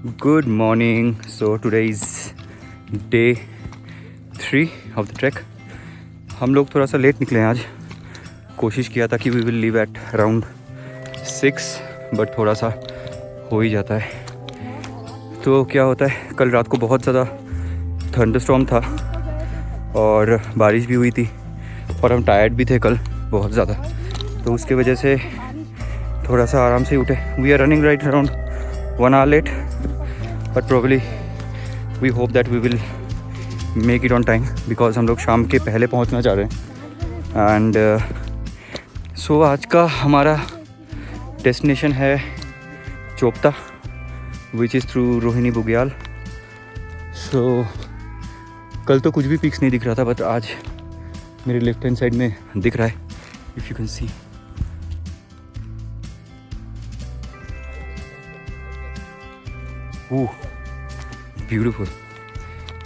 Good morning. So today is day 3 of the trek. हम लोग थोड़ा सा लेट निकले हैं आज. कोशिश किया था कि we will leave at around 6 but थोड़ा सा हो ही जाता है. तो क्या होता है, कल रात को बहुत ज़्यादा थंडरस्टॉर्म था और बारिश भी हुई थी और हम टायर्ड भी थे कल बहुत ज़्यादा, तो उसके वजह से थोड़ा सा आराम से उठे. We are running right around 1 hour late, but probably we hope that we will make it on time because हम लोग शाम के पहले पहुंचना चाह रहे हैं. एंड सो आज का हमारा डेस्टिनेशन है Chopta, which is through Rohini Bugyal. So कल तो कुछ भी पिक्स नहीं दिख रहा था, बट आज मेरे लेफ्ट हैंड साइड में दिख रहा है, if you can C. Beautiful.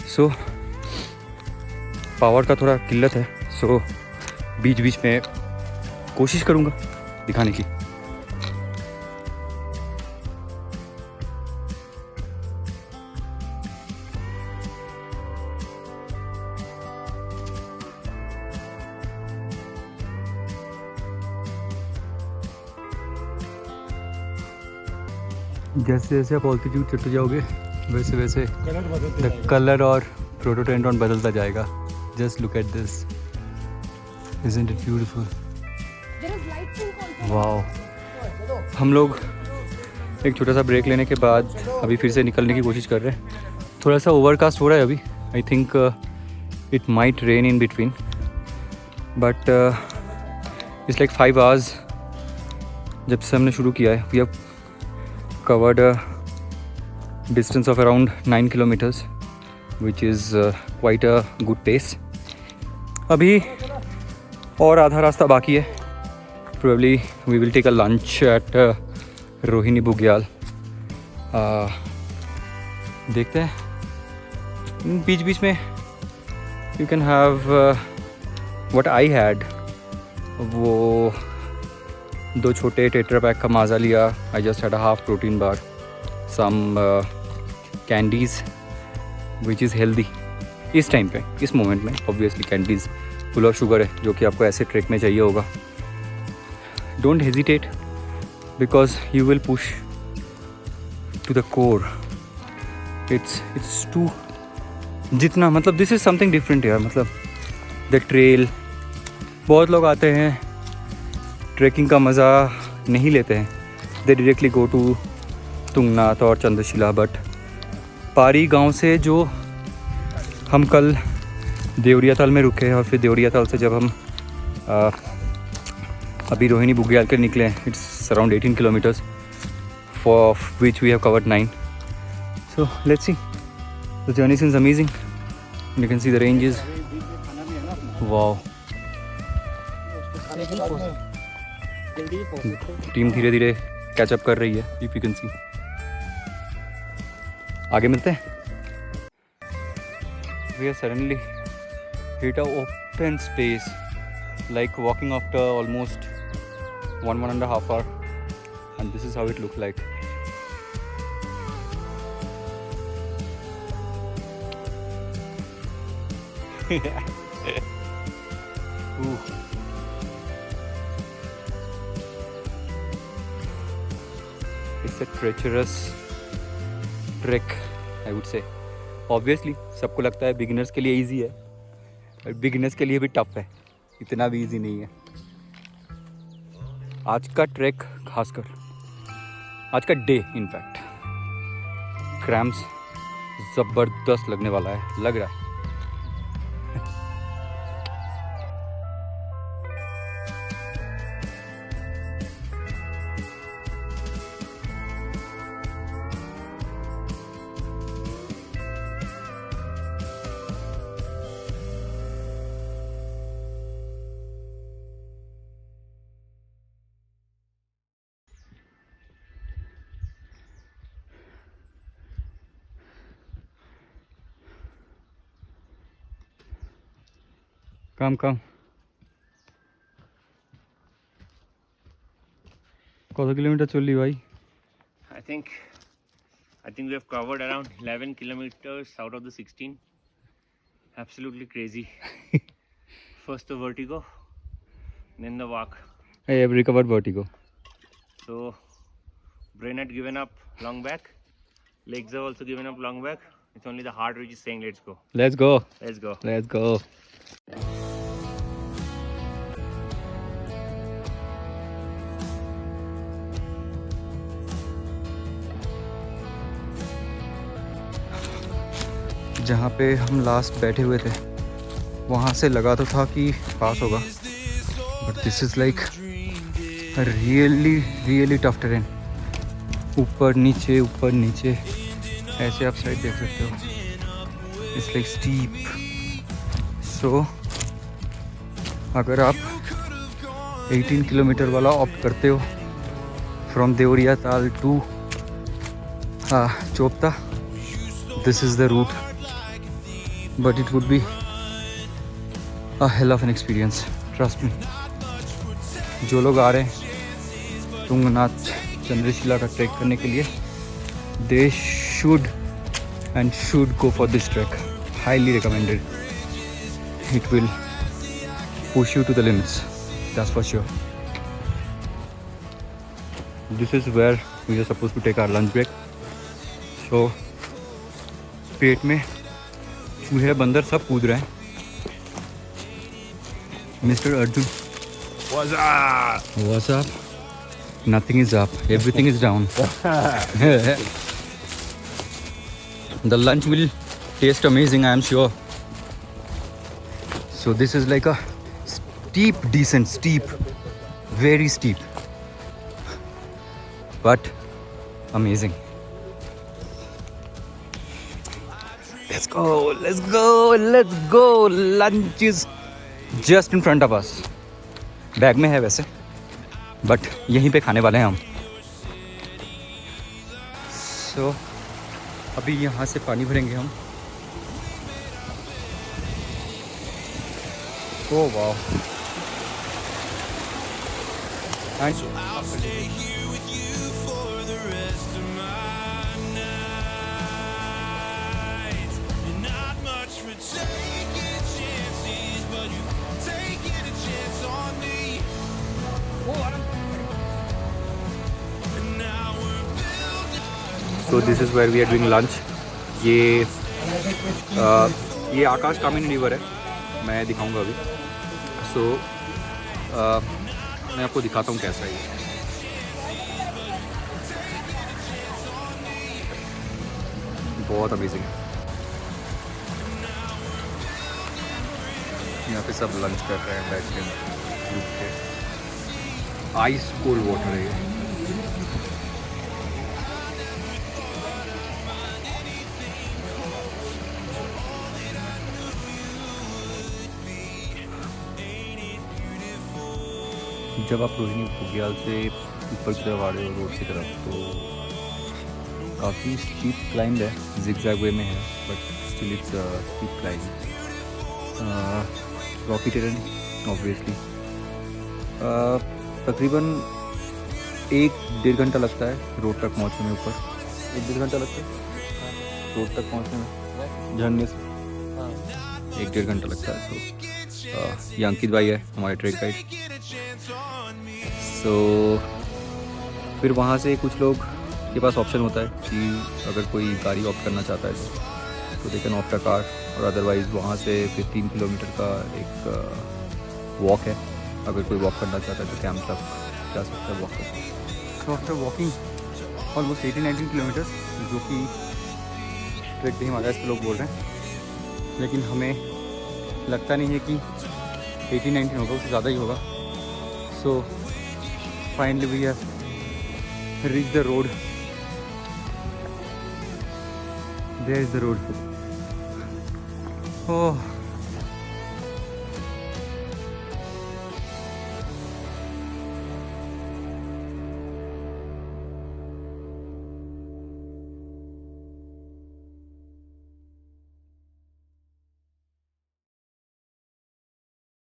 So power का थोड़ा किल्लत है, सो बीच बीच में कोशिश करूँगा दिखाने की. जैसे जैसे आप ऑल्टीट्यूड चढ़ते जाओगे वैसे वैसे कलर और प्रोटोटेंडॉन बदलता जाएगा. Just look at this, isn't it beautiful. Wow. हम लोग एक छोटा सा ब्रेक लेने के बाद अभी फिर से निकलने की कोशिश कर रहे हैं. थोड़ा सा ओवरकास्ट हो रहा है अभी. I think it might rain in between, but it's like 5 hours जब से हमने शुरू किया है. We have covered a distance of around 9 kilometers, which is quite a good pace. अभी और आधा रास्ता बाकी है. Probably we will take a lunch at Rohini बुग्याल. देखते हैं. बीच बीच में you can have what I had, वो 2 छोटे टेट्रा पैक का माज़ा लिया. I just had a half protein bar, some candies which is healthy इस टाइम पे, इस मोमेंट में. Obviously candies full of sugar है, जो कि आपको ऐसे ट्रैक में चाहिए होगा. Don't hesitate because you will push to the core. It's too जितना, मतलब दिस इज़ समथिंग डिफरेंट यार. मतलब द ट्रेल, बहुत लोग आते हैं ट्रैकिंग का मज़ा नहीं लेते हैं. They directly go to Tungnath और चंद्रशिला. बट पारी गांव से जो हम कल देवरियाताल में रुके और फिर देवरियाताल से जब हम अभी रोहिणी बुग्याल के निकले हैं, it's around 18 kilometers for which we have covered 9. So let's see. The journey seems amazing. You can see the ranges. Wow. Team धीरे धीरे कैचअप कर रही है, इफ यू कैन सी. आगे मिलते हैं. We are suddenly hit a open space, like walking after almost 1.5 hour, and this is how it looks like. It's a treacherous trek, I would say. Obviously, सबको लगता है beginners के लिए easy है, और बिगिनर्स के लिए भी टफ है. इतना भी इजी नहीं है. आज का ट्रैक, खासकर आज का डे, इनफैक्ट क्रैम्प्स ज़बरदस्त लगने वाला है, लग रहा है. Come. কত কিলোমিটার চললি ভাই? I think I think we have covered around 11 kilometers out of the 16. Absolutely crazy. First the vertigo, then the walk. I have recovered vertigo. So brain had given up long back, legs have also given up long back. It's only the heart which is saying let's go. Let's go. Let's go. Let's go. जहाँ पे हम last बैठे हुए थे वहाँ से लगा तो था कि पास होगा, but this is like really tough terrain. ऊपर नीचे ऐसे आप साइड देख सकते हो. It's like steep. सो अगर आप 18 किलोमीटर वाला ऑप्ट करते हो from Deoria Tal to Chopta, this is the route. But it would be a hell of an experience, trust me. जो लोग आ रहे हैं तुंगनाथ चंद्रशिला का ट्रैक करने के लिए, they should go for this trek. Highly recommended. It will push you to the limits, that's for sure. This is where we are supposed to take our lunch break. So पेट में चूहे बंदर सब कूद रहे हैं. Mister Arjun, what's up? Nothing is up, everything is down. The lunch will taste amazing, I am sure. So this is like a steep descent, very steep, but amazing. Let's go. Lunch is just in front of us. Bag में है वैसे, but यहीं पे खाने वाले हैं हम. So अभी यहाँ से पानी भरेंगे हम. Oh wow. So this is where we are doing lunch. ये आकाश कामिनी रिवर है, मैं दिखाऊंगा अभी. So मैं आपको दिखाता हूँ कैसा है ये. बहुत अमेजिंग है. यहाँ पे सब लंच कर रहे हैं बैठ के. आइस कोल्ड वाटर है ये. जब आप रोहिणी बुग्याल से ऊपर की तरफ आ रहे हो रोड की तरफ, तो काफ़ी स्टीप क्लाइंब है. जिगजैग वे में है, but still it's steep climb. Rocky terrain obviously. तकरीबन 1-1.5 घंटा लगता है रोड तक पहुंचने में. ऊपर 1-1.5 घंटा लगता है रोड तक पहुंचने में. झरने से 1-1.5 घंटा लगता है. सो ये अंकित भाई है हमारे ट्रेक गाइड. सो फिर वहाँ से कुछ लोग के पास ऑप्शन होता है कि अगर कोई गाड़ी ऑप्ट करना चाहता है तो they can opt a car, और अदरवाइज़ वहाँ से फिर 3 किलोमीटर का एक वॉक है. अगर कोई वॉक करना चाहता है तो कैंप तक जा सकता है वॉक करके. So after walking almost 18-19 kilometres, जो कि ट्रैक द हिमालयस के लोग बोल रहे हैं, लेकिन हमें लगता नहीं है कि 18-19 होगा, उससे ज़्यादा ही होगा. So finally we have reach the road. There is the road. Oh